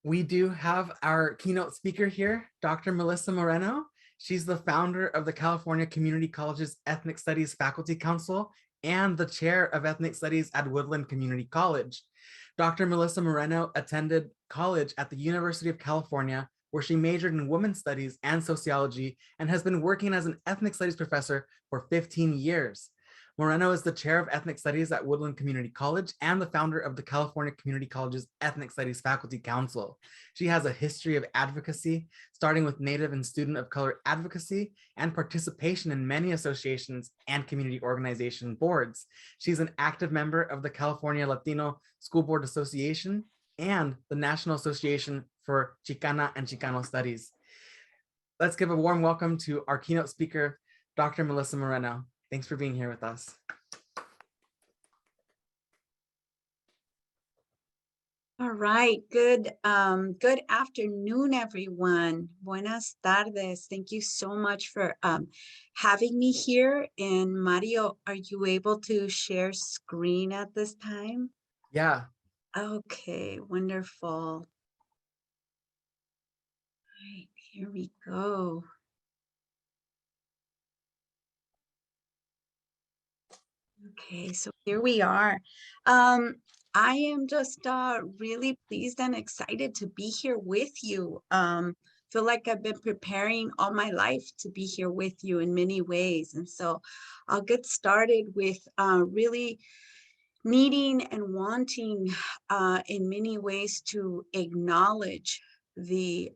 We do have our keynote speaker here, Dr. Melissa Moreno. She's the founder of the California Community College's Ethnic Studies Faculty Council and the chair of Ethnic Studies at Woodland Community College. Dr. Melissa Moreno attended college at the University of California, where she majored in women's studies and sociology and has been working as an ethnic studies professor for 15 years. Moreno is the chair of ethnic studies at Woodland Community College and the founder of the California Community College's Ethnic Studies Faculty Council. She has a history of advocacy, starting with Native and student of color advocacy and participation in many associations and community organization boards. She's an active member of the California Latino School Board Association and the National Association for Chicana and Chicano Studies. Let's give a warm welcome to our keynote speaker, Dr. Melissa Moreno. Thanks for being here with us. All right, good afternoon, everyone. Buenas tardes. Thank you so much for having me here. And Mario, are you able to share screen at this time? Yeah. Okay, wonderful. All right, here we go. Okay, so here we are. I am just really pleased and excited to be here with you. Feel like I've been preparing all my life to be here with you in many ways. And so I'll get started with really needing and wanting in many ways to acknowledge the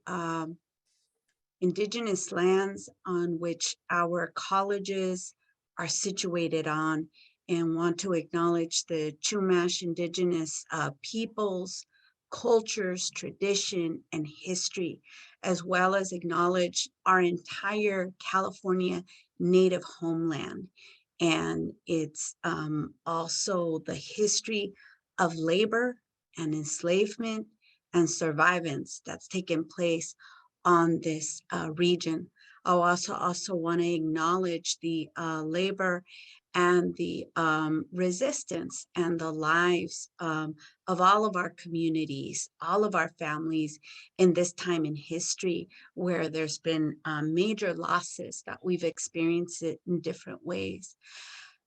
indigenous lands on which our colleges are situated on, and want to acknowledge the Chumash indigenous peoples, cultures, tradition, and history, as well as acknowledge our entire California native homeland. And it's also the history of labor and enslavement and survivance that's taken place on this region. I also want to acknowledge the labor and the resistance and the lives of all of our communities, all of our families in this time in history where there's been major losses that we've experienced it in different ways.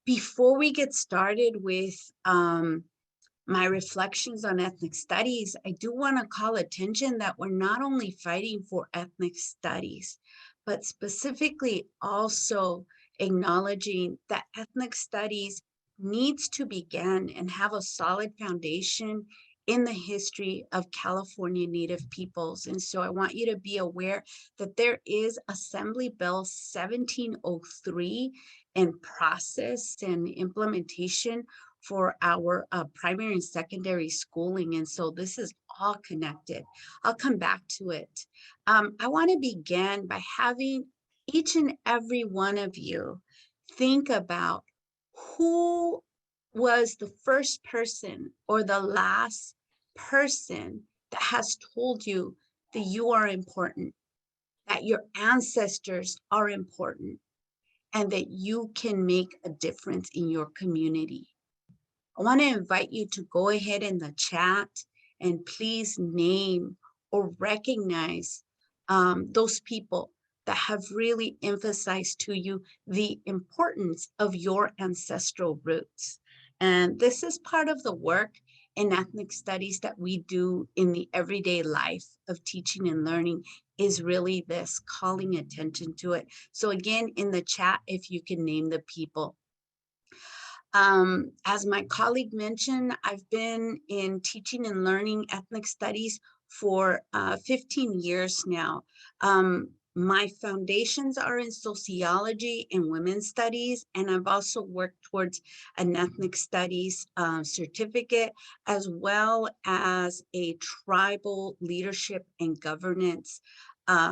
Before we get started with my reflections on ethnic studies, I do want to call attention that we're not only fighting for ethnic studies, but specifically also acknowledging that ethnic studies needs to begin and have a solid foundation in the history of California Native peoples. And so I want you to be aware that there is Assembly Bill 1703 in process and implementation for our primary and secondary schooling. And so this is all connected. I'll come back to it. I want to begin by having each and every one of you think about who was the first person or the last person that has told you that you are important, that your ancestors are important, and that you can make a difference in your community. I want to invite you to go ahead in the chat and please name or recognize those people that have really emphasized to you the importance of your ancestral roots. And this is part of the work in ethnic studies that we do in the everyday life of teaching and learning, is really this, calling attention to it. So again, in the chat, if you can name the people. As my colleague mentioned, I've been in teaching and learning ethnic studies for 15 years now. My foundations are in sociology and women's studies, and I've also worked towards an ethnic studies certificate, as well as a tribal leadership and governance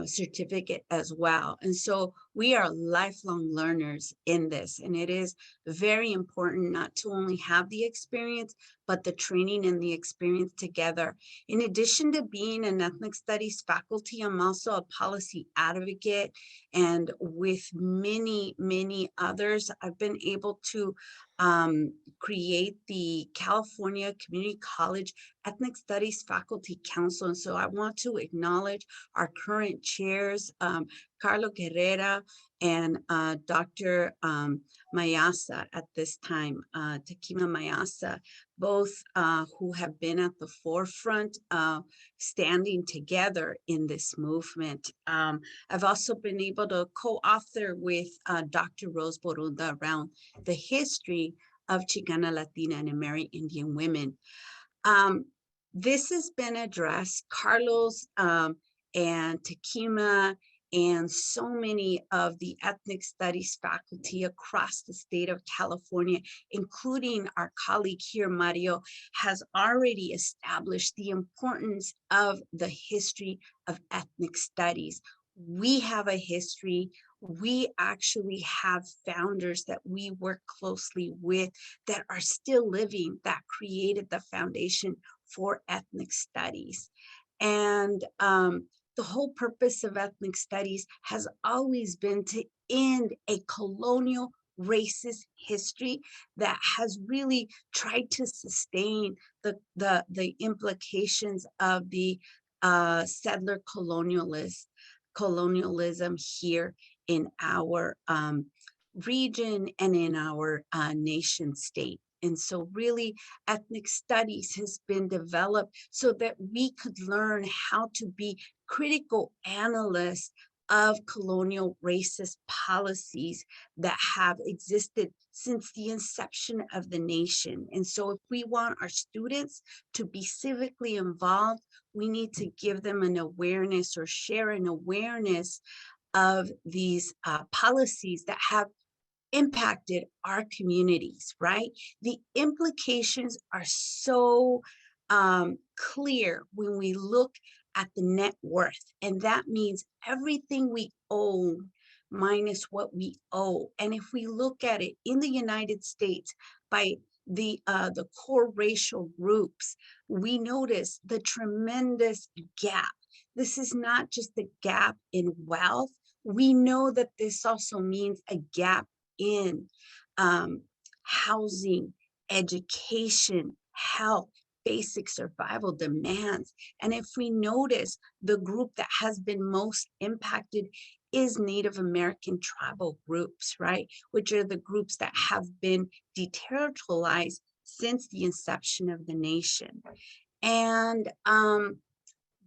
certificate as well. And so We are lifelong learners in this, and it is very important not to only have the experience, but the training and the experience together. In addition to being an ethnic studies faculty, I'm also a policy advocate, and with many, many others, I've been able to create the California Community College Ethnic Studies Faculty Council. And so I want to acknowledge our current chairs, Carlo Guerrera and Dr. Mayasa at this time, Takima Mayasa, both who have been at the forefront, standing together in this movement. I've also been able to co-author with Dr. Rose Borunda around the history of Chicana, Latina, and Amerindian women. This has been addressed. Carlos and Takima and so many of the ethnic studies faculty across the state of California, including our colleague here, Mario, has already established the importance of the history of ethnic studies. We have a history. We actually have founders that we work closely with that are still living, that created the foundation for ethnic studies. And the whole purpose of ethnic studies has always been to end a colonial racist history that has really tried to sustain the implications of the settler colonialism here in our region and in our nation state. And so really ethnic studies has been developed so that we could learn how to be critical analysts of colonial racist policies that have existed since the inception of the nation. And so if we want our students to be civically involved, we need to give them an awareness or share an awareness of these policies that have impacted our communities, right? The implications are so clear when we look at the net worth, and that means everything we own minus what we owe. And if we look at it in the United States by the core racial groups, we notice the tremendous gap. This is not just a gap in wealth. We know that this also means a gap in housing, education, health, basic survival demands. And if we notice, the group that has been most impacted is Native American tribal groups, right? Which are the groups that have been deterritorialized since the inception of the nation. And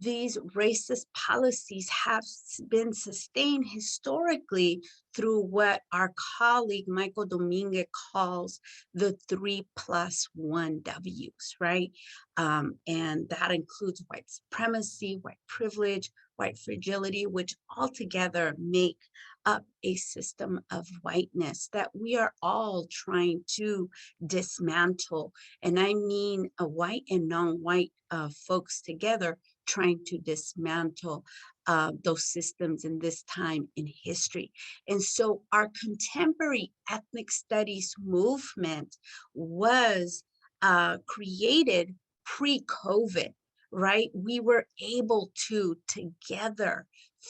these racist policies have been sustained historically through what our colleague Michael Dominguez calls the 3+1 W's, right? And that includes white supremacy, white privilege, white fragility, which altogether make up a system of whiteness that we are all trying to dismantle. And I mean white and non-white folks together trying to dismantle those systems in this time in history. And so our contemporary ethnic studies movement was created pre-COVID, right? We were able to, together,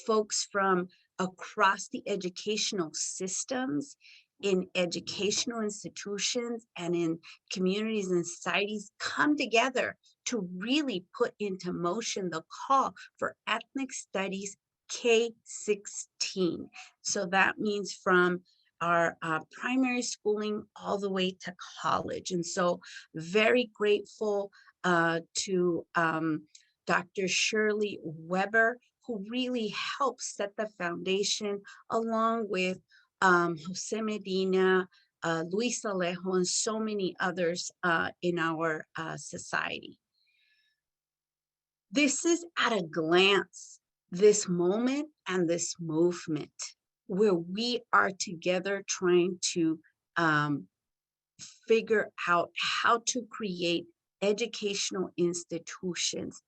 folks from across the educational systems, in educational institutions and in communities and societies come together to really put into motion the call for ethnic studies K-16. So that means from our primary schooling all the way to college. And so very grateful to Dr. Shirley Weber, who really helped set the foundation along with Jose Medina, Luis Alejo, and so many others in our society. This is at a glance, this moment and this movement where we are together trying to figure out how to create educational institutions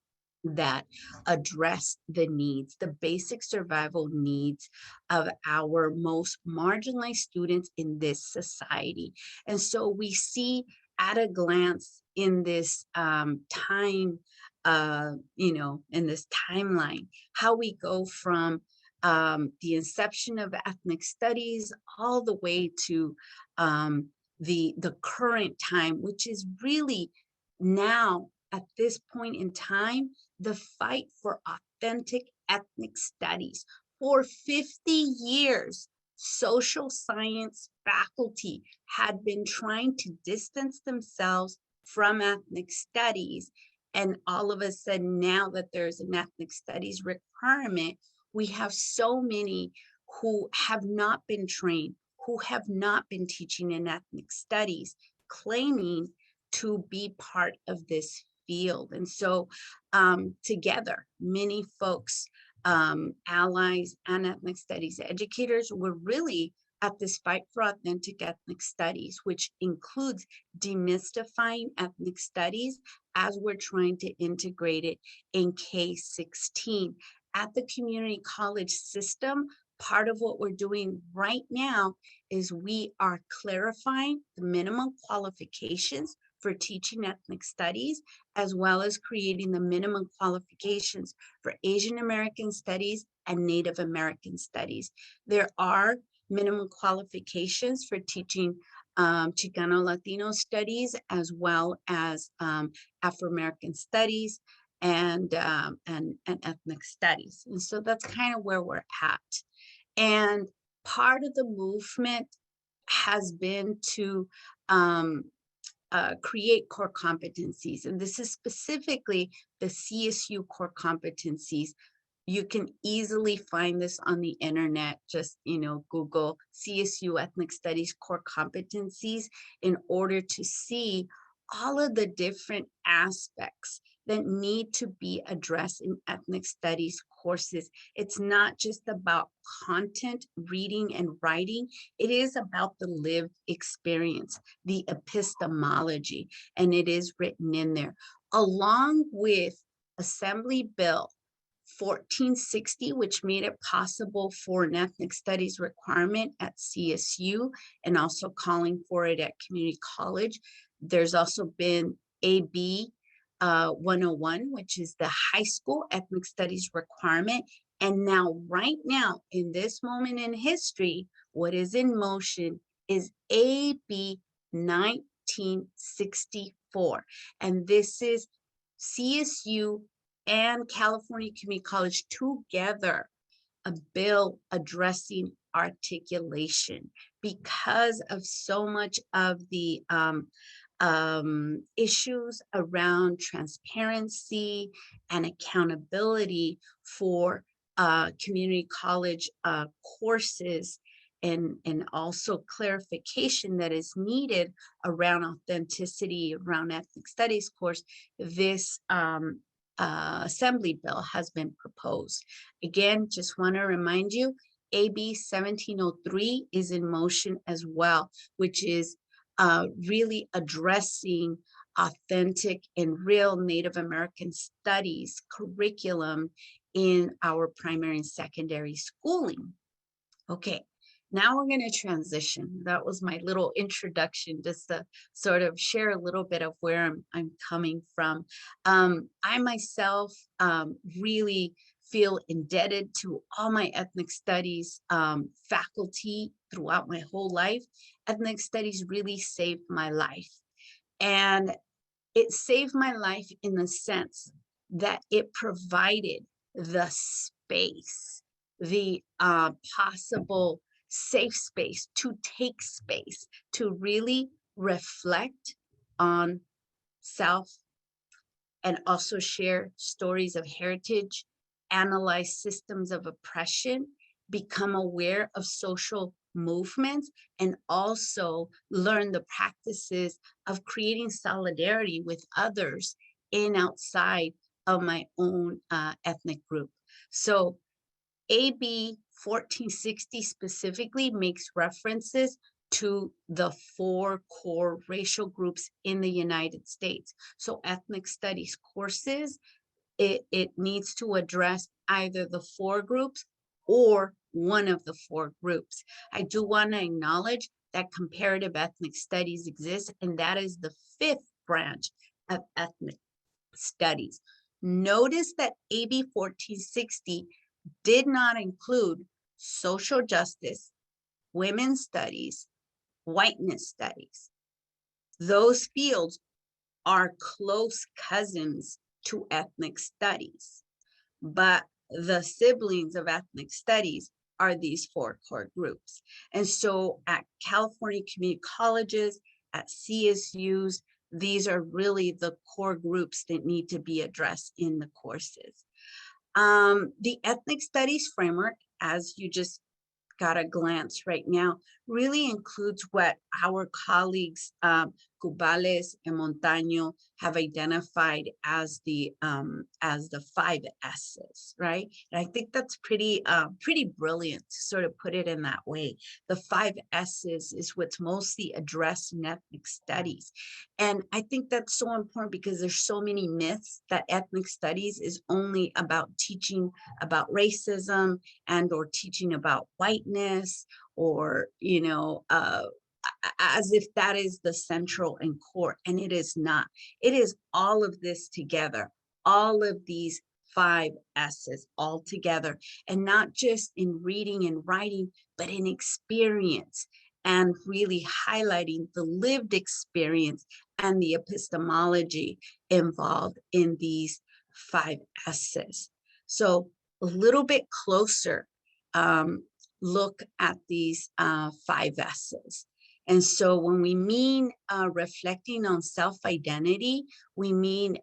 that address the needs, the basic survival needs of our most marginalized students in this society. And so we see at a glance in this time, in this timeline, how we go from the inception of ethnic studies all the way to the current time, which is really now at this point in time, the fight for authentic ethnic studies. For 50 years, social science faculty had been trying to distance themselves from ethnic studies. And all of a sudden, now that there's an ethnic studies requirement, we have so many who have not been trained, who have not been teaching in ethnic studies, claiming to be part of this field. And so together, many folks, allies and ethnic studies educators were really at this fight for authentic ethnic studies, which includes demystifying ethnic studies as we're trying to integrate it in K-16. At the community college system, part of what we're doing right now is we are clarifying the minimum qualifications for teaching ethnic studies, as well as creating the minimum qualifications for Asian American studies and Native American studies. There are minimum qualifications for teaching Chicano Latino studies, as well as Afro-American studies and ethnic studies. And so that's kind of where we're at. And part of the movement has been to create core competencies. And this is specifically the CSU core competencies. You can easily find this on the internet. Just, Google CSU Ethnic Studies core competencies in order to see all of the different aspects that need to be addressed in ethnic studies courses. It's not just about content, reading and writing. It is about the lived experience, the epistemology, and it is written in there, along with Assembly Bill 1460, which made it possible for an ethnic studies requirement at CSU and also calling for it at community college. There's also been AB 101, which is the high school ethnic studies requirement. And now, right now, in this moment in history, what is in motion is AB 1964. And this is CSU and California Community College together, a bill addressing articulation because of so much of the issues around transparency and accountability for community college courses, and also clarification that is needed around authenticity around ethnic studies course. This assembly bill has been proposed. Again, just want to remind you, AB 1703 is in motion as well, which is really addressing authentic and real Native American studies curriculum in our primary and secondary schooling. Okay, now we're going to transition. That was my little introduction, just to sort of share a little bit of where I'm coming from. I myself really feel indebted to all my ethnic studies faculty throughout my whole life. Ethnic studies really saved my life. And it saved my life in the sense that it provided the space, the possible safe space to take space, to really reflect on self and also share stories of heritage, analyze systems of oppression, become aware of social movements, and also learn the practices of creating solidarity with others in outside of my own ethnic group. So AB 1460 specifically makes references to the 4 core racial groups in the United States. So ethnic studies courses It needs to address either the four groups or one of the four groups. I do want to acknowledge that comparative ethnic studies exists, and that is the fifth branch of ethnic studies. Notice that AB 1460 did not include social justice, women's studies, whiteness studies. Those fields are close cousins to ethnic studies, but the siblings of ethnic studies are these four core groups. And so at California community colleges, at CSUs, these are really the core groups that need to be addressed in the courses. The ethnic studies framework, as you just got a glance right now, really includes what our colleagues, Cubales and Montaño, have identified as the 5 S's, right? And I think that's pretty brilliant to sort of put it in that way. The 5 S's is what's mostly addressed in ethnic studies. And I think that's so important because there's so many myths that ethnic studies is only about teaching about racism and or teaching about whiteness, or as if that is the central and core, and it is not. It is all of this together, all of these 5 S's all together, and not just in reading and writing, but in experience, and really highlighting the lived experience and the epistemology involved in these 5 S's. So a little bit closer look at these 5 S's. And so when we mean reflecting on self-identity, we mean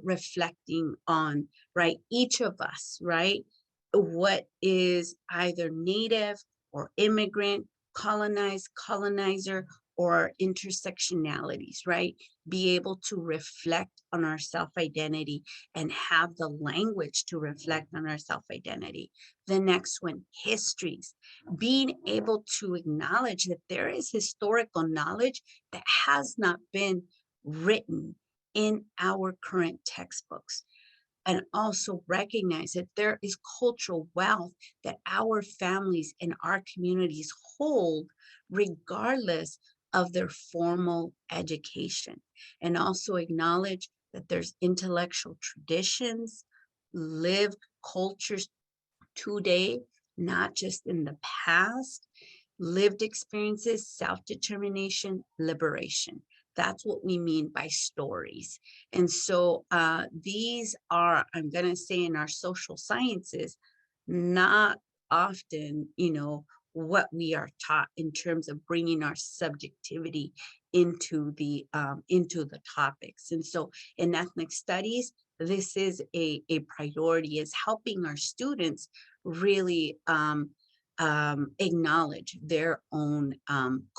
reflecting on, right, each of us, right? What is either native or immigrant, colonized, colonizer, or intersectionalities, right? Be able to reflect on our self-identity and have the language to reflect on our self-identity. The next one, histories. Being able to acknowledge that there is historical knowledge that has not been written in our current textbooks. And also recognize that there is cultural wealth that our families and our communities hold regardless of their formal education. And also acknowledge that there's intellectual traditions, lived cultures today, not just in the past, lived experiences, self-determination, liberation. That's what we mean by stories. And so these are, I'm going to say, in our social sciences, not often, what we are taught in terms of bringing our subjectivity into the topics. And so in ethnic studies, this is a priority, is helping our students really acknowledge their own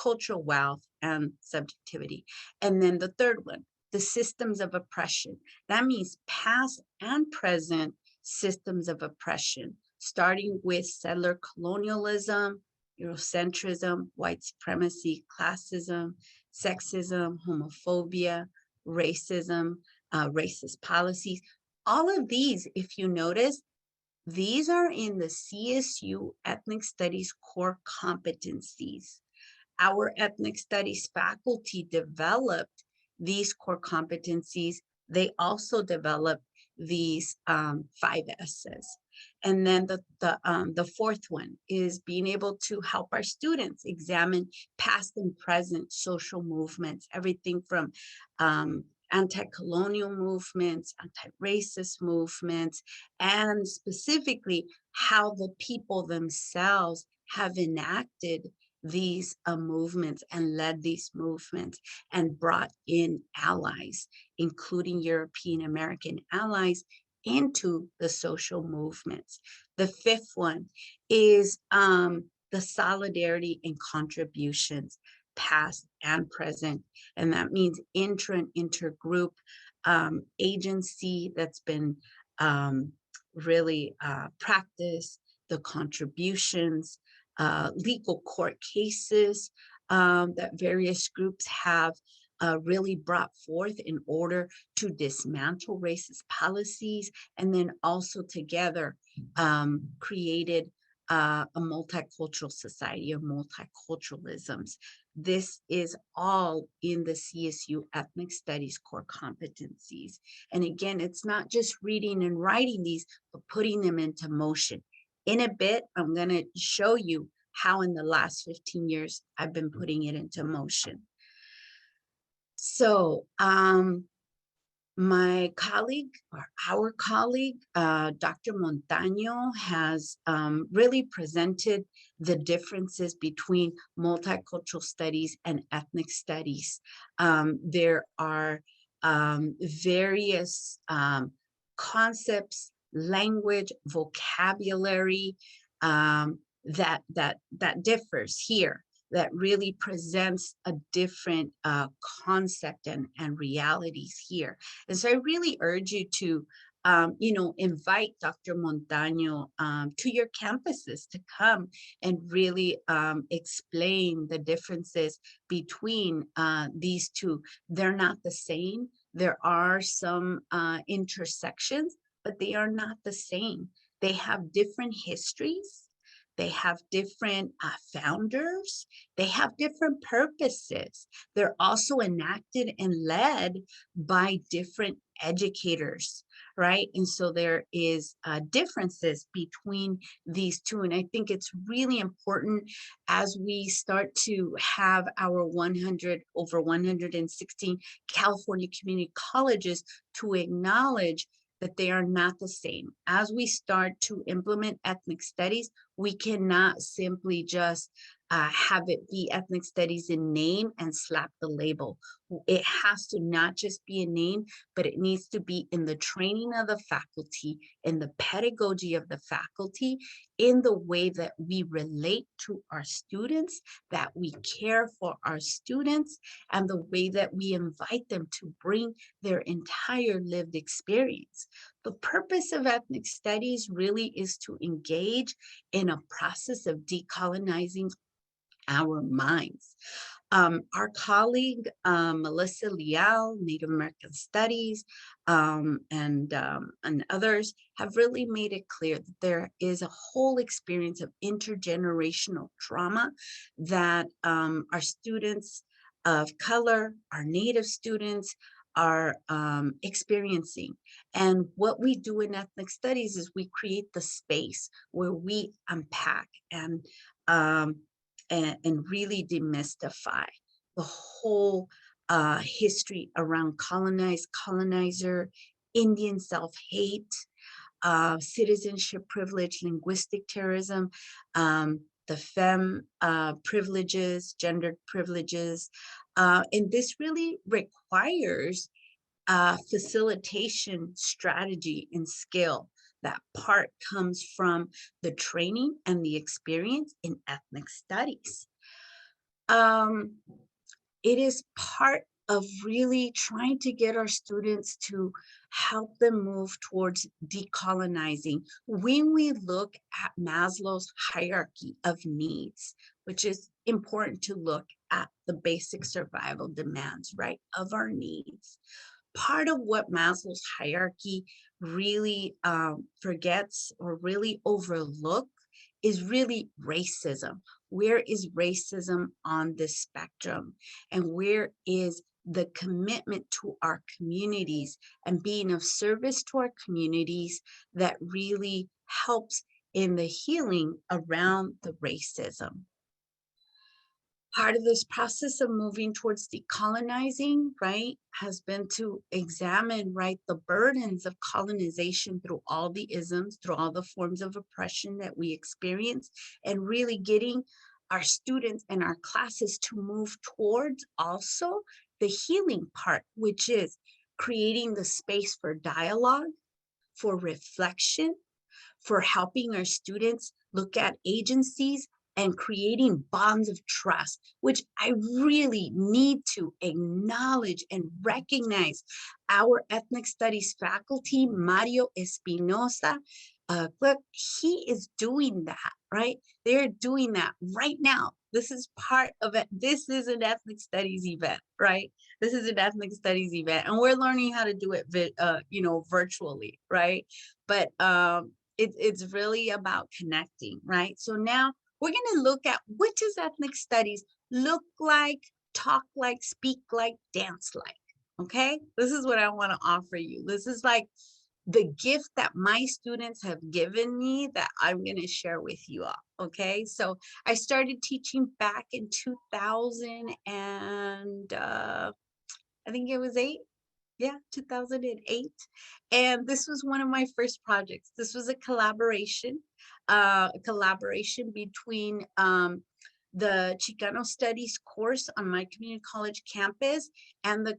cultural wealth and subjectivity. And then the third one, the systems of oppression. That means past and present systems of oppression, starting with settler colonialism, Eurocentrism, white supremacy, classism, sexism, homophobia, racism, racist policies. All of these, if you notice, these are in the CSU Ethnic Studies core competencies. Our ethnic studies faculty developed these core competencies. They also developed these 5 S's. And then the fourth one is being able to help our students examine past and present social movements, everything from anti-colonial movements, anti-racist movements, and specifically how the people themselves have enacted these movements and led these movements and brought in allies, including European American allies, into the social movements. The fifth one is the solidarity and contributions, past and present. And that means intra and intergroup agency that's been really practiced, the contributions, legal court cases that various groups have really brought forth in order to dismantle racist policies, and then also together created a multicultural society of multiculturalisms. This is all in the CSU Ethnic Studies core competencies. And again, it's not just reading and writing these, but putting them into motion. In a bit, I'm going to show you how in the last 15 years I've been putting it into motion. So my colleague, or our colleague, Dr. Montaño, has really presented the differences between multicultural studies and ethnic studies. There are various concepts, language, vocabulary that differs here, that really presents a different concept and realities here. And so I really urge you to, invite Dr. Montaño to your campuses to come and really explain the differences between these two. They're not the same. There are some intersections, but they are not the same. They have different histories. They have different founders. They have different purposes. They're also enacted and led by different educators, right? And so there is differences between these two. And I think it's really important as we start to have our over 116 California community colleges to acknowledge that they are not the same. As we start to implement ethnic studies, we cannot simply just have it be ethnic studies in name and slap the label. It has to not just be a name, but it needs to be in the training of the faculty, in the pedagogy of the faculty, in the way that we relate to our students, that we care for our students, and the way that we invite them to bring their entire lived experience. The purpose of ethnic studies really is to engage in a process of decolonizing our minds. Our colleague, Melissa Leal, Native American Studies, and others have really made it clear that there is a whole experience of intergenerational trauma that our students of color, our Native students, are experiencing. And what we do in ethnic studies is we create the space where we unpack and really demystify the whole history around colonized, colonizer, Indian self-hate, citizenship privilege, linguistic terrorism, the femme privileges, gendered privileges. And this really requires facilitation strategy and skill. That part comes from the training and the experience in ethnic studies. It is part of really trying to get our students to help them move towards decolonizing. When we look at Maslow's hierarchy of needs, which is important to look at the basic survival demands, right, of our needs. Part of what Maslow's hierarchy really forgets or really overlook is really racism. Where is racism on this spectrum? And where is the commitment to our communities and being of service to our communities that really helps in the healing around the racism? Part of this process of moving towards decolonizing, right, has been to examine, right, the burdens of colonization through all the isms, through all the forms of oppression that we experience, and really getting our students and our classes to move towards also the healing part, which is creating the space for dialogue, for reflection, for helping our students look at agencies and creating bonds of trust, which I really need to acknowledge and recognize our ethnic studies faculty, Mario Espinoza-Kulick, he is doing that, right? They're doing that right now This is part of it. This is an ethnic studies event, right? This is an ethnic studies event, and we're learning how to do it, virtually, right? But it's really about connecting, right? So now we're going to look at what does ethnic studies look like, talk like, speak like, dance like. Okay, this is what I want to offer you. This is like the gift that my students have given me that I'm going to share with you all. Okay, so I started teaching back in 2000 and I think it was 2008. And this was one of my first projects. This was a collaboration between the Chicano Studies course on my community college campus and the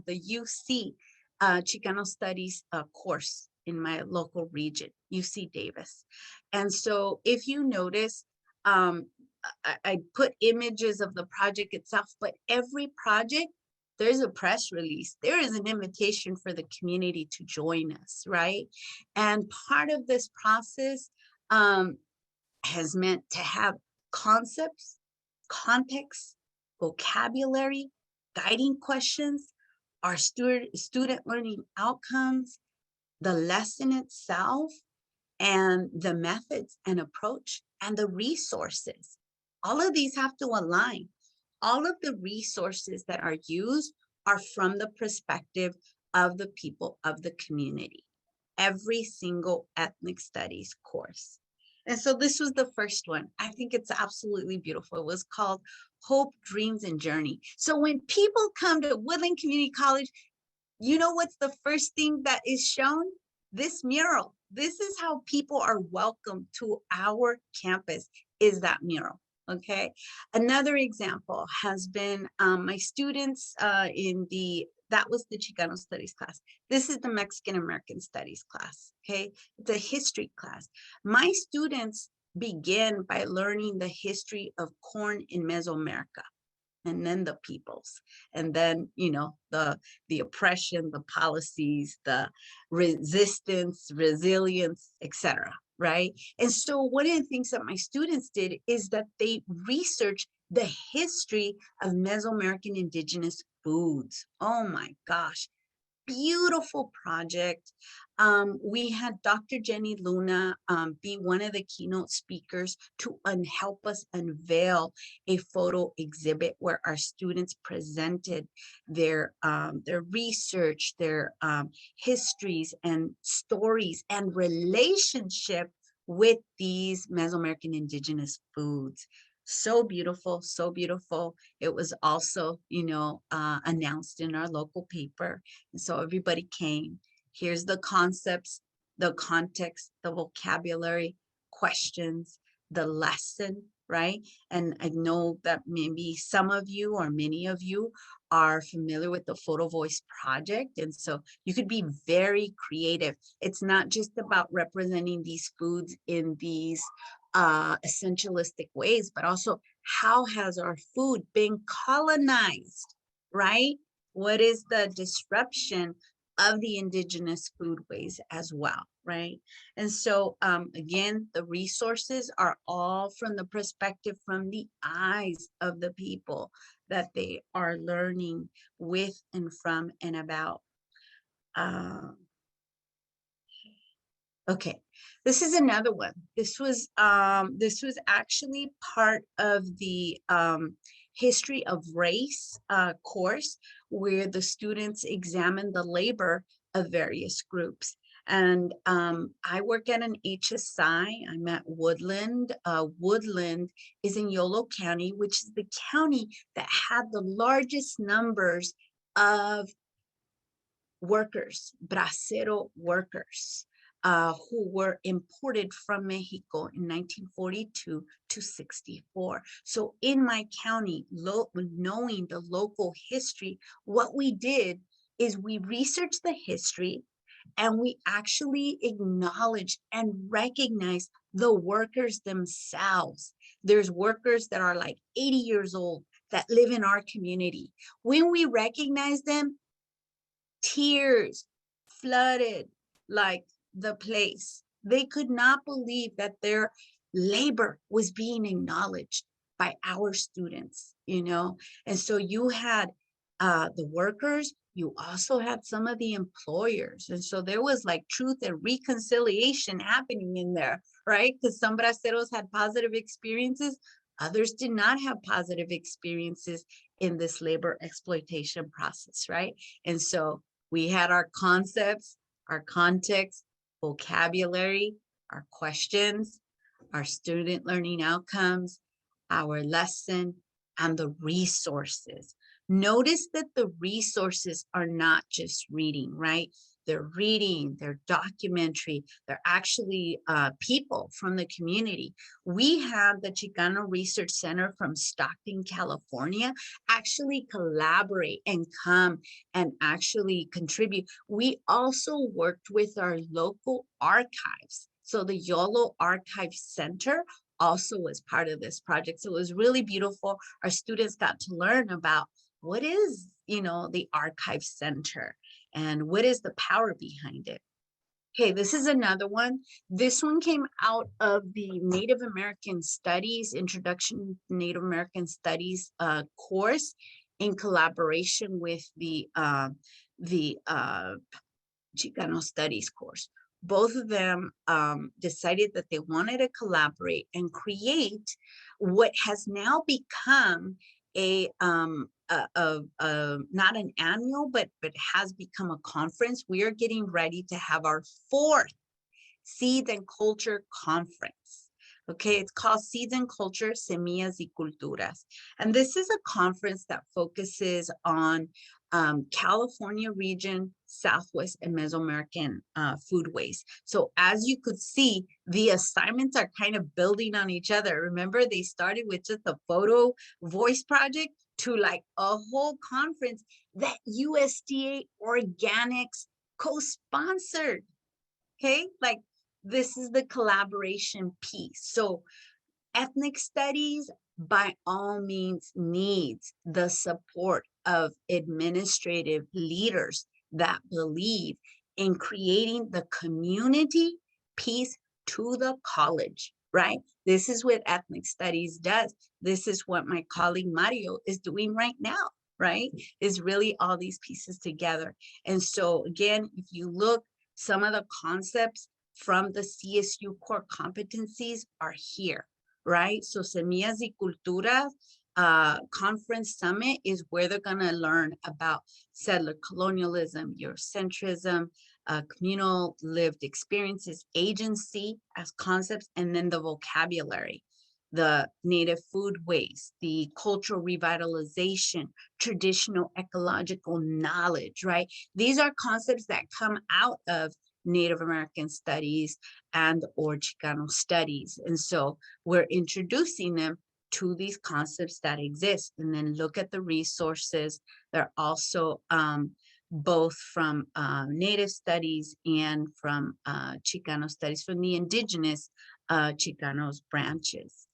the UC Chicano Studies course in my local region, UC Davis. And so if you notice, I put images of the project itself, but every project, there's a press release. There is an invitation for the community to join us, right? And part of this process has meant to have concepts, context, vocabulary, guiding questions, our student learning outcomes, the lesson itself, and the methods and approach, and the resources. All of these have to align. All of the resources that are used are from the perspective of the people of the community. Every single ethnic studies course. And so this was the first one. I think it's absolutely beautiful. It was called Hope, Dreams, and Journey. So when people come to Woodland Community College, you know what's the first thing that is shown? This mural. This is how people are welcome to our campus, is that mural. Okay. Another example has been my students that was the Chicano Studies class. This is the Mexican American Studies class. Okay. It's a history class. My students begin by learning the history of corn in Mesoamerica, and then the peoples, and then, the oppression, the policies, the resistance, resilience, etc. Right? And so one of the things that my students did is that they researched the history of Mesoamerican indigenous foods. Oh my gosh, beautiful project. We had Dr. Jenny Luna be one of the keynote speakers to help us unveil a photo exhibit where our students presented their research, their histories and stories and relationship with these Mesoamerican indigenous foods. So beautiful, so beautiful. It was also, announced in our local paper. And so everybody came. Here's the concepts, the context, the vocabulary, questions, the lesson, right? And I know that maybe some of you or many of you are familiar with the Photo Voice project. And so you could be very creative. It's not just about representing these foods in these essentialistic ways, but also how has our food been colonized, right? What is the disruption of the indigenous foodways as well, right? And so again, the resources are all from the perspective, from the eyes of the people that they are learning with and from and about. Okay, this is another one. This was actually part of the history of race course, where the students examined the labor of various groups. And I work at an HSI. I'm at Woodland. Woodland is in Yolo County, which is the county that had the largest numbers of workers, bracero workers, who were imported from Mexico in 1942 to 64. So in my county, knowing the local history, what we did is we researched the history and we actually acknowledged and recognized the workers themselves. There's workers that are like 80 years old that live in our community. When we recognize them, tears flooded like the place. They could not believe that their labor was being acknowledged by our students, you know? And so you had the workers, you also had some of the employers. And so there was like truth and reconciliation happening in there, right? Because some braceros had positive experiences, others did not have positive experiences in this labor exploitation process, right? And so we had our concepts, our context, vocabulary, our questions, our student learning outcomes, our lesson, and the resources. Notice that the resources are not just reading, right? They're reading, they're documentary, they're actually people from the community. We have the Chicano Research Center from Stockton, California, actually collaborate and come and actually contribute. We also worked with our local archives. So the YOLO Archive Center also was part of this project. So it was really beautiful. Our students got to learn about what is, you know, the Archive Center and what is the power behind it. Okay, this is another one. This one came out of the Native American Studies, Introduction to Native American Studies course in collaboration with the Chicano Studies course. Both of them decided that they wanted to collaborate and create what has now become not an annual, but has become a conference. We are getting ready to have our 4th Seeds and Culture Conference. Okay, it's called Seeds and Culture, Semillas y Culturas. And this is a conference that focuses on California region, Southwest and Mesoamerican foodways. So as you could see, the assignments are kind of building on each other. Remember, they started with just a photo voice project to like a whole conference that USDA Organics co-sponsored. Okay, like this is the collaboration piece. So ethnic studies by all means needs the support of administrative leaders that believe in creating the community piece to the college, right? This is what ethnic studies does. This is what my colleague Mario is doing right now, right? Is really all these pieces together. And so again, if you look, some of the concepts from the CSU core competencies are here, right? So Semillas y Culturas conference summit is where they're gonna learn about settler colonialism, Eurocentrism, communal lived experiences, agency as concepts, and then the vocabulary, the native foodways, the cultural revitalization, traditional ecological knowledge, right? These are concepts that come out of Native American studies and or Chicano studies. And so we're introducing them to these concepts that exist, and then look at the resources. They're also both from Native studies and from Chicano studies, from the indigenous Chicanos branches.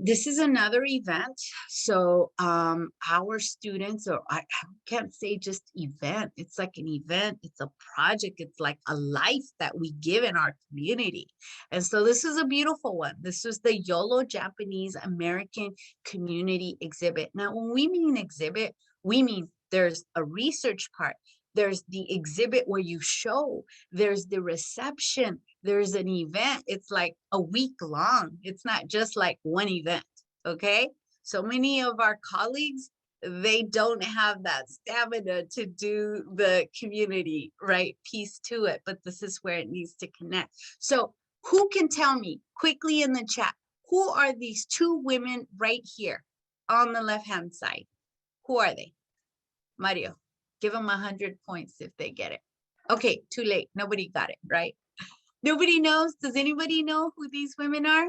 This is another event. So our students, or I can't say just event, it's like an event, it's a project, it's like a life that we give in our community. And so this is a beautiful one. This was the YOLO Japanese American Community Exhibit. Now, when we mean exhibit, we mean there's a research part, there's the exhibit where you show, there's the reception, there's an event. It's like a week long. It's not just like one event, okay? So many of our colleagues, they don't have that stamina to do the community, right, piece to it, but this is where it needs to connect. So who can tell me quickly in the chat, who are these 2 women right here on the left-hand side? Who are they? Mario, give them 100 points if they get it. Okay, too late. Nobody got it, right? Nobody knows. Does anybody know who these women are?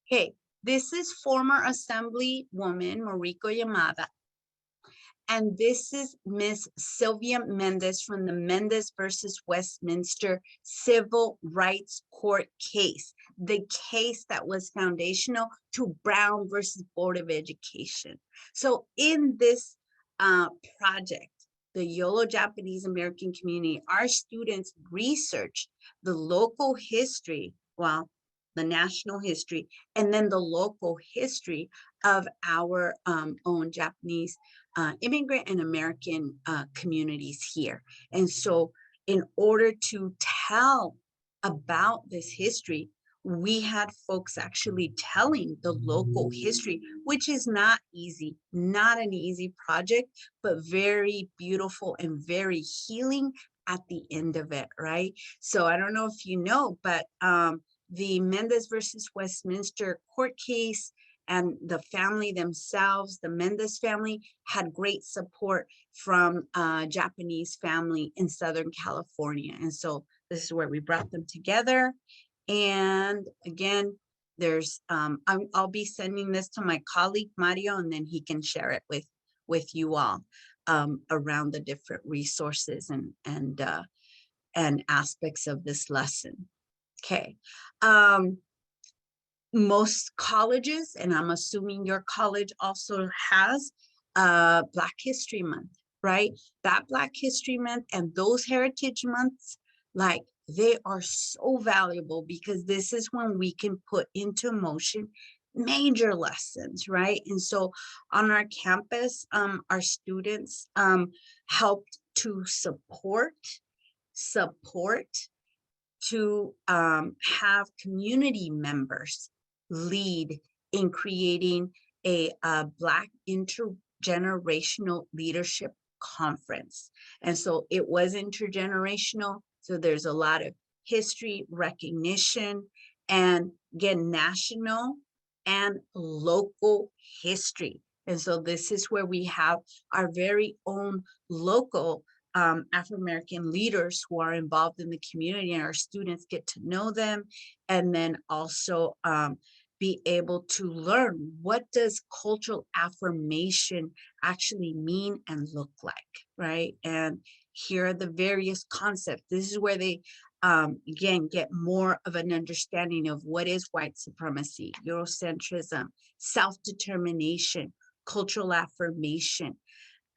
Okay, this is former Assemblywoman Mariko Yamada. And this is Miss Sylvia Mendez from the Mendez versus Westminster Civil Rights Court case, the case that was foundational to Brown versus Board of Education. So in this project, the YOLO Japanese American community, our students researched the local history, well, the national history, and then the local history of our own Japanese immigrant and American communities here. And so in order to tell about this history, we had folks actually telling the local history, which is not easy, not an easy project, but very beautiful and very healing at the end of it, right? So I don't know if you know, but the Mendez versus Westminster court case and the family themselves, the Mendez family, had great support from a Japanese family in Southern California. And so this is where we brought them together. And again, there's I'll be sending this to my colleague Mario, and then he can share it with you all around the different resources and aspects of this lesson. Okay. Most colleges, and I'm assuming your college also has Black History Month, right? That Black History Month and those Heritage Months, like, they are so valuable because this is when we can put into motion major lessons, right? And so on our campus, our students helped to support to have community members lead in creating a Black intergenerational leadership conference. And so it was intergenerational. So there's a lot of history recognition and, again, national and local history. And so this is where we have our very own local Afro-American leaders who are involved in the community, and our students get to know them, and then also be able to learn, what does cultural affirmation actually mean and look like, right? And here are the various concepts. This is where they again get more of an understanding of what is white supremacy, Eurocentrism, self-determination, cultural affirmation,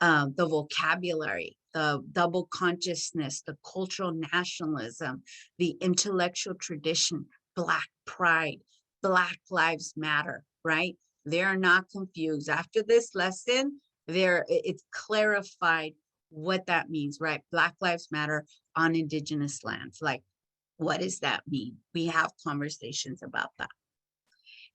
the vocabulary, the double consciousness, the cultural nationalism, the intellectual tradition, Black pride, Black Lives Matter, right? They're not confused. After this lesson, it's clarified what that means, right? Black Lives Matter on Indigenous lands. Like, what does that mean? We have conversations about that.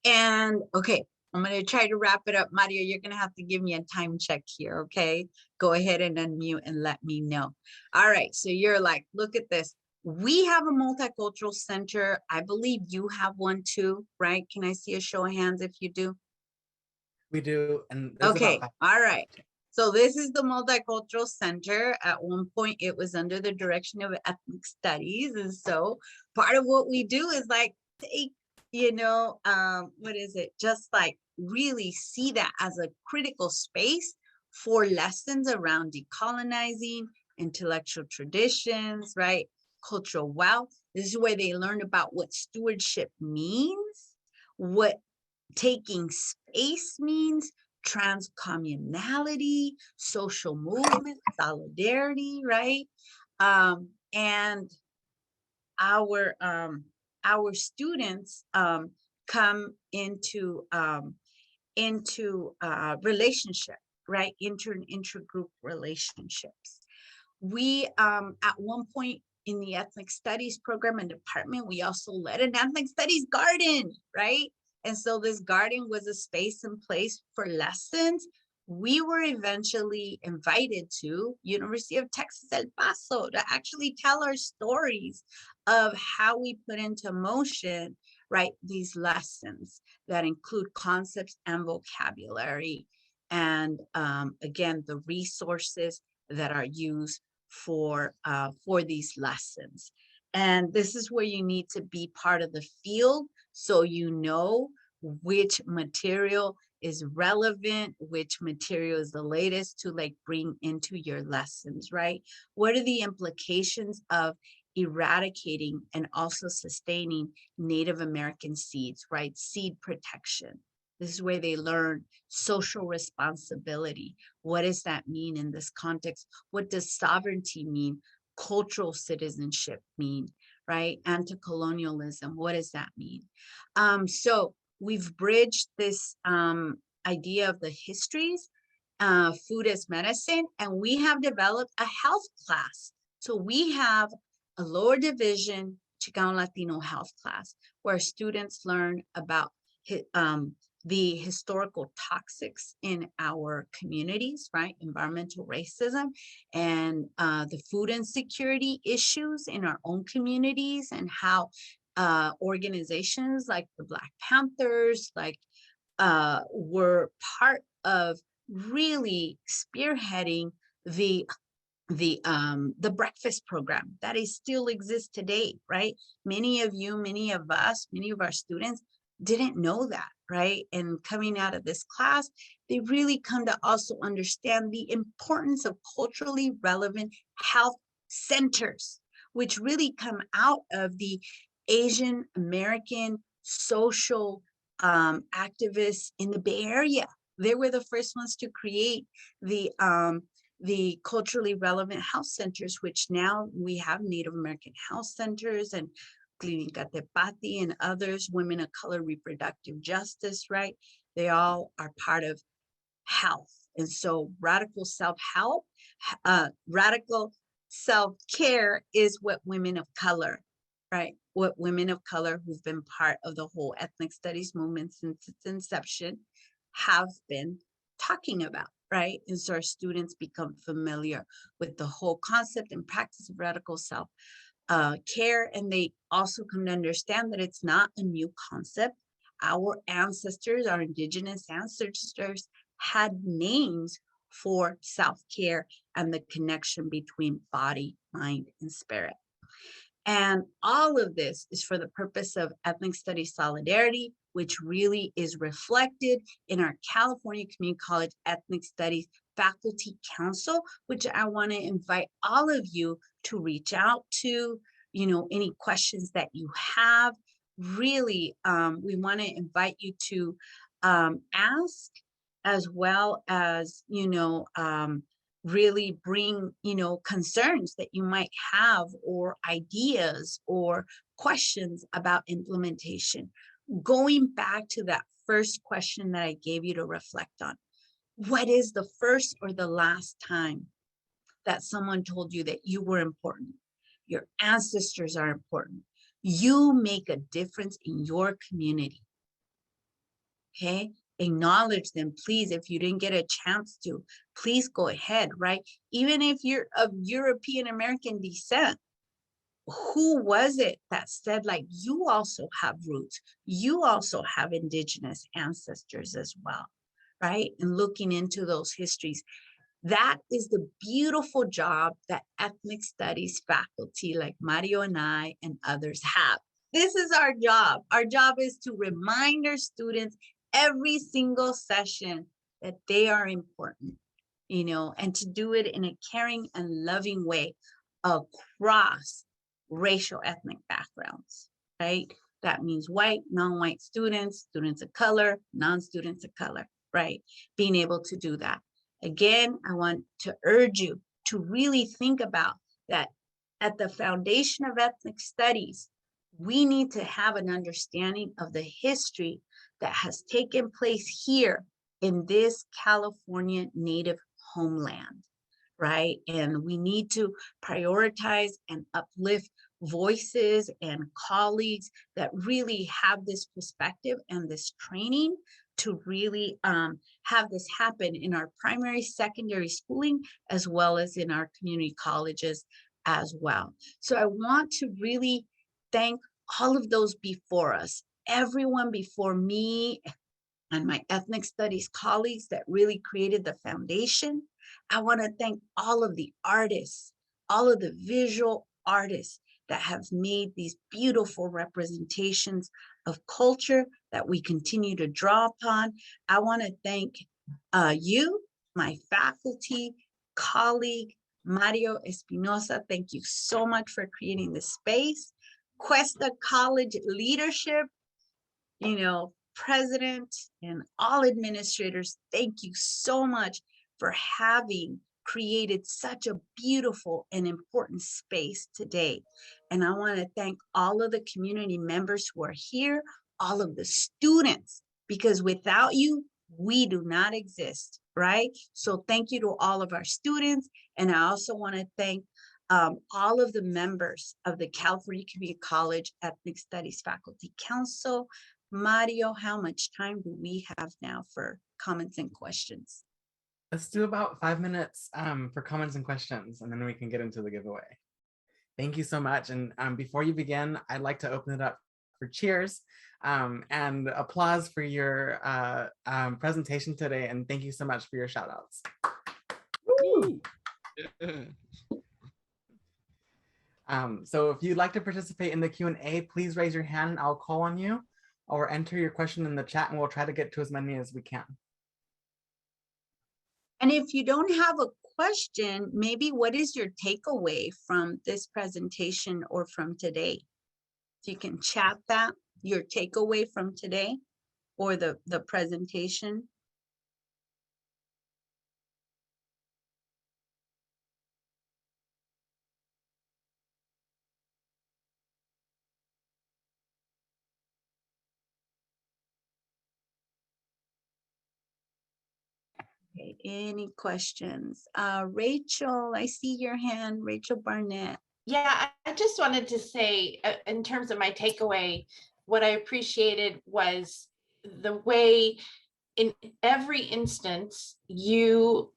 And okay, I'm going to try to wrap it up. Mario, you're going to have to give me a time check here, okay? Go ahead and unmute and let me know. All right, so you're like, look at this. We have a multicultural center. I believe you have one too, right? Can I see a show of hands if you do? We do. And okay, all right. So this is the Multicultural Center. At one point, it was under the direction of Ethnic Studies. And so part of what we do is like take, what is it? Just like really see that as a critical space for lessons around decolonizing, intellectual traditions, right? Cultural wealth. This is where they learn about what stewardship means, what taking space means, transcommunality, social movement, solidarity, right? And our students come into relationship, right? Intergroup relationships. We at one point in the ethnic studies program and department, we also led an ethnic studies garden, right? And so this garden was a space and place for lessons. We were eventually invited to University of Texas, El Paso to actually tell our stories of how we put into motion, right, these lessons that include concepts and vocabulary. And again, the resources that are used for these lessons. And this is where you need to be part of the field, so you know which material is relevant, which material is the latest to like bring into your lessons, right? What are the implications of eradicating and also sustaining Native American seeds, right? Seed protection. This is where they learn social responsibility. What does that mean in this context? What does sovereignty mean? Cultural citizenship mean, right? Anti-colonialism, what does that mean? So we've bridged this idea of the histories, food as medicine, and we have developed a health class. So we have a lower division Chicano Latino health class where students learn about the historical toxics in our communities, right? Environmental racism and the food insecurity issues in our own communities, and how organizations like the Black Panthers, like were part of really spearheading the breakfast program that is still exists today, right? Many of you, many of us, many of our students didn't know that, right? And coming out of this class, they really come to also understand the importance of culturally relevant health centers, which really come out of the Asian American social activists in the Bay Area. They were the first ones to create the culturally relevant health centers, which now we have Native American health centers and Clínica Tepati and others, women of color, reproductive justice, right? They all are part of health. And so radical self-help, radical self-care is what women of color, right? What women of color who've been part of the whole ethnic studies movement since its inception have been talking about, right? And so our students become familiar with the whole concept and practice of radical self care, and they also come to understand that it's not a new concept. Our ancestors, our indigenous ancestors, had names for self-care and the connection between body, mind, and spirit. And all of this is for the purpose of ethnic studies solidarity, which really is reflected in our California Community College Ethnic Studies Faculty Council, which I want to invite all of you to reach out to, any questions that you have. Really, we want to invite you to ask, as well as, really bring, concerns that you might have, or ideas or questions about implementation. Going back to that first question that I gave you to reflect on, what is the first or the last time that someone told you that you were important? Your ancestors are important. You make a difference in your community. Okay? Acknowledge them, please. If you didn't get a chance to, please go ahead, right? Even if you're of European American descent, who was it that said, like, you also have roots, you also have indigenous ancestors as well, right? And looking into those histories. That is the beautiful job that ethnic studies faculty like Mario and I and others have. This is our job. Our job is to remind our students every single session that they are important, and to do it in a caring and loving way across racial ethnic backgrounds, right? That means white, non-white students, students of color, non-students of color, right? Being able to do that. Again, I want to urge you to really think about that. At the foundation of ethnic studies, we need to have an understanding of the history that has taken place here in this California native homeland, right? And we need to prioritize and uplift voices and colleagues that really have this perspective and this training to really have this happen in our primary, secondary schooling, as well as in our community colleges as well. So I want to really thank all of those before us, everyone before me and my ethnic studies colleagues that really created the foundation. I want to thank all of the artists, all of the visual artists that have made these beautiful representations of culture that we continue to draw upon. I want to thank you, my faculty, colleague, Mario Espinoza. Thank you so much for creating this space. Cuesta College leadership, president and all administrators, thank you so much for having created such a beautiful and important space today. And I want to thank all of the community members who are here, all of the students, because without you, we do not exist, right? So thank you to all of our students. And I also want to thank all of the members of the California Community College Ethnic Studies Faculty Council. Mario, how much time do we have now for comments and questions? Let's do about 5 minutes for comments and questions, and then we can get into the giveaway. Thank you so much. And before you begin, I'd like to open it up for cheers and applause for your presentation today. And thank you so much for your shout outs. So if you'd like to participate in the Q&A, please raise your hand and I'll call on you, or enter your question in the chat and we'll try to get to as many as we can. And if you don't have a question, maybe what is your takeaway from this presentation or from today? If you can chat that, your takeaway from today or the presentation. Okay, any questions? Rachel, I see your hand, Rachel Barnett. Yeah, I just wanted to say, in terms of my takeaway, what I appreciated was the way in every instance you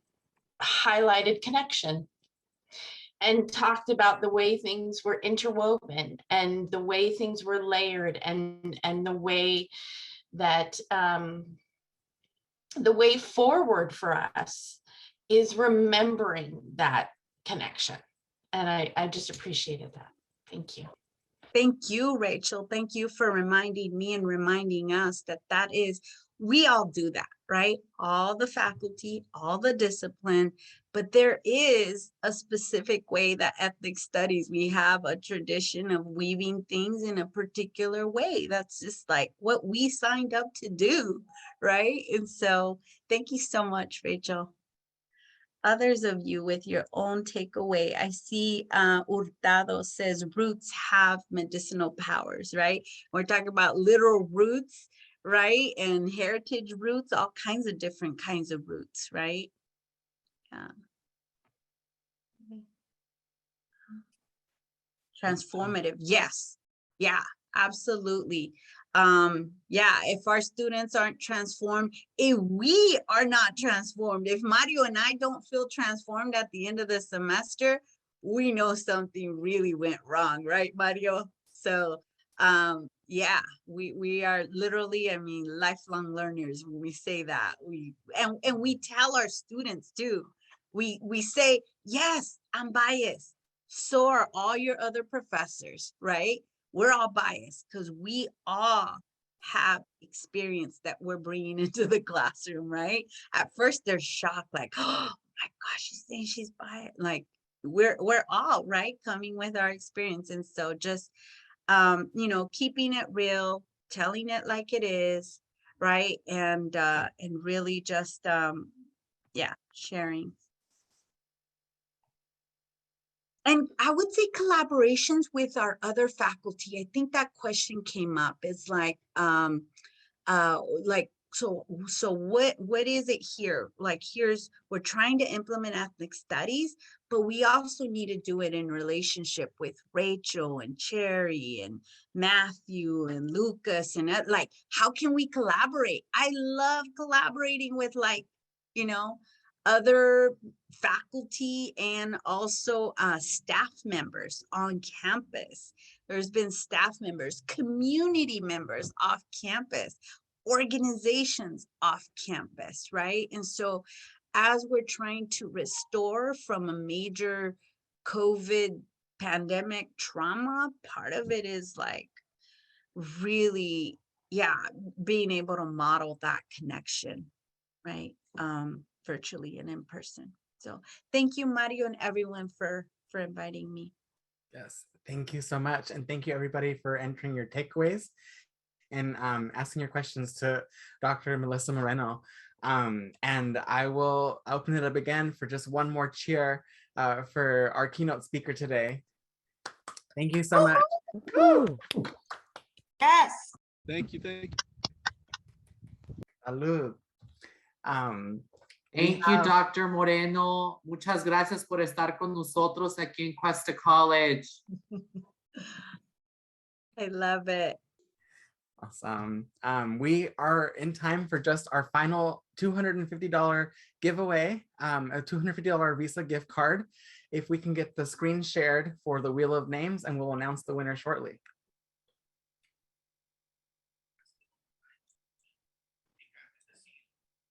highlighted connection and talked about the way things were interwoven and the way things were layered and the way that the way forward for us is remembering that connection. And I just appreciated that. Thank you. Thank you, Rachel. Thank you for reminding me and reminding us that that is, we all do that, right? All the faculty, all the discipline, but there is a specific way that ethnic studies, we have a tradition of weaving things in a particular way. That's just like what we signed up to do, right? And so thank you so much, Rachel. Others of you with your own takeaway. I see Hurtado says roots have medicinal powers, right? We're talking about literal roots, right? And heritage roots, all kinds of different kinds of roots, right? Yeah. Transformative, yes. Yeah, absolutely. Yeah, if our students aren't transformed, if we are not transformed, if Mario and I don't feel transformed at the end of the semester, we know something really went wrong, right, Mario? So yeah, we are literally, I mean, lifelong learners when we say that. And we tell our students too. We say, yes, I'm biased. So are all your other professors, right? We're all biased because we all have experience that we're bringing into the classroom, right? At first they're shocked, like, oh my gosh, she's saying she's biased. Like we're all right coming with our experience. And so just, you know, keeping it real, telling it like it is, right? And really just, yeah, sharing. And I would say collaborations with our other faculty. I think that question came up. It's like, so what is it here? Like, we're trying to implement ethnic studies, but we also need to do it in relationship with Rachel and Cherry and Matthew and Lucas and like, how can we collaborate? I love collaborating with, like, you know, other faculty and also staff members on campus. There's been staff members, community members off campus, organizations off campus, right? And so as we're trying to restore from a major COVID pandemic trauma, part of it is like really, yeah, being able to model that connection, right? Virtually and in person. So thank you, Mario, and everyone for inviting me. Yes, thank you so much. And thank you everybody for entering your takeaways and asking your questions to Dr. Melissa Moreno. And I will open it up again for just one more cheer for our keynote speaker today. Thank you so much. Yes. Thank you. Salud. Thank you, Dr. Moreno. Muchas gracias por estar con nosotros aquí en Cuesta College. I love it. Awesome. We are in time for just our final $250 giveaway, a $250 Visa gift card. If we can get the screen shared for the Wheel of Names, and we'll announce the winner shortly.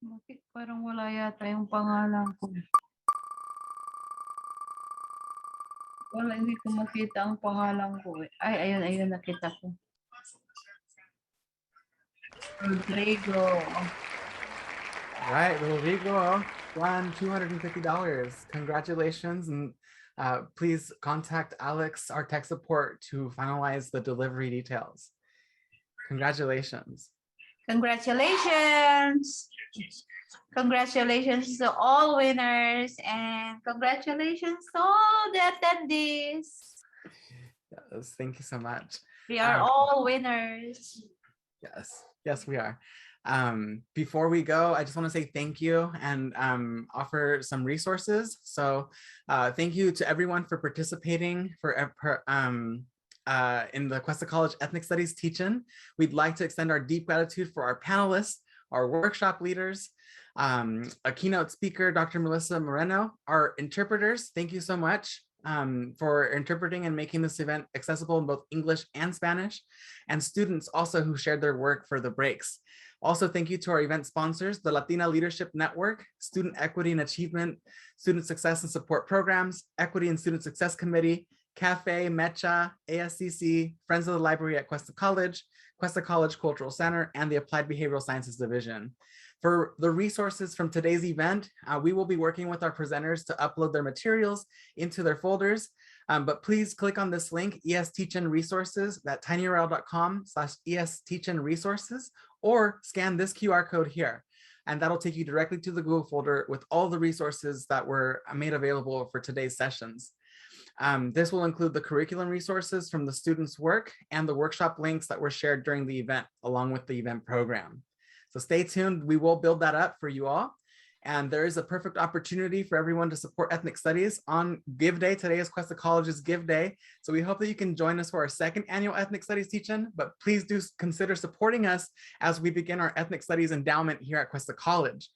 Bakit parang wala yata yung pangalan ko? Wala, hindi ko makita ang pangalan ko. Ay, ayun, nakita ko. Rodrigo. All right, Rodrigo won $250. Congratulations. And please contact Alex, our tech support, to finalize the delivery details. Congratulations. Congratulations. Congratulations to all winners, and congratulations to all the attendees. Yes, thank you so much. We are all winners. Yes, we are. Before we go, I just want to say thank you and offer some resources. So thank you to everyone for participating in the Cuesta College Ethnic Studies teach-in. We'd like to extend our deep gratitude for our panelists, our workshop leaders, a keynote speaker, Dr. Melissa Moreno, our interpreters. Thank you so much for interpreting and making this event accessible in both English and Spanish, and students also who shared their work for the breaks. Also, thank you to our event sponsors, the Latina Leadership Network, Student Equity and Achievement, Student Success and Support Programs, Equity and Student Success Committee, CAFE, MECHA, ASCC, Friends of the Library at Cuesta College Cultural Center, and the Applied Behavioral Sciences Division. For the resources from today's event, we will be working with our presenters to upload their materials into their folders, but please click on this link, ES Teach-In Resources, at tinyurl.com/ES Resources, or scan this QR code here, and that'll take you directly to the Google folder with all the resources that were made available for today's sessions. This will include the curriculum resources from the students' work and the workshop links that were shared during the event, along with the event program. So stay tuned, we will build that up for you all. And there is a perfect opportunity for everyone to support ethnic studies on Give Day. Today is Cuesta College's Give Day. So we hope that you can join us for our second annual ethnic studies teach-in, but please do consider supporting us as we begin our ethnic studies endowment here at Cuesta College.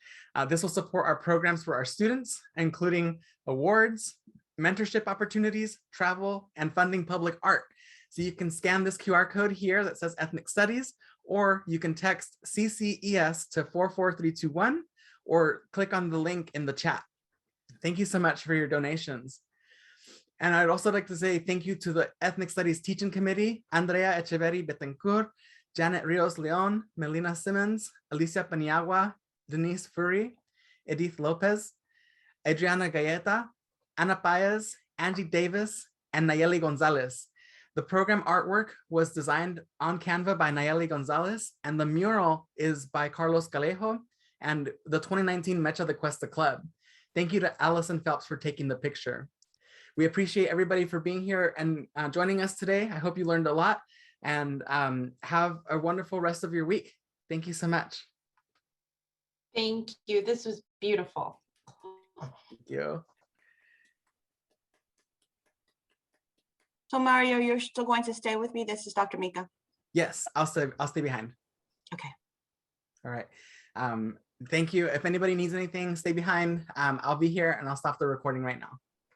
This will support our programs for our students, including awards, mentorship opportunities, travel, and funding public art. So you can scan this QR code here that says ethnic studies, or you can text CCES to 44321, or click on the link in the chat. Thank you so much for your donations. And I'd also like to say thank you to the Ethnic Studies Teaching Committee, Andrea Echeverri Betancourt, Janet Rios Leon, Melina Simmons, Alicia Paniagua, Denise Furry, Edith Lopez, Adriana Galleta, Ana Paez, Angie Davis, and Nayeli Gonzalez. The program artwork was designed on Canva by Nayeli Gonzalez, and the mural is by Carlos Galejo and the 2019 Mecha de Cuesta Club. Thank you to Allison Phelps for taking the picture. We appreciate everybody for being here and joining us today. I hope you learned a lot, and have a wonderful rest of your week. Thank you so much. Thank you. This was beautiful. Thank you. So Mario, you're still going to stay with me? This is Dr. Mika. Yes, I'll stay behind. Okay. All right. Thank you. If anybody needs anything, stay behind. I'll be here, and I'll stop the recording right now.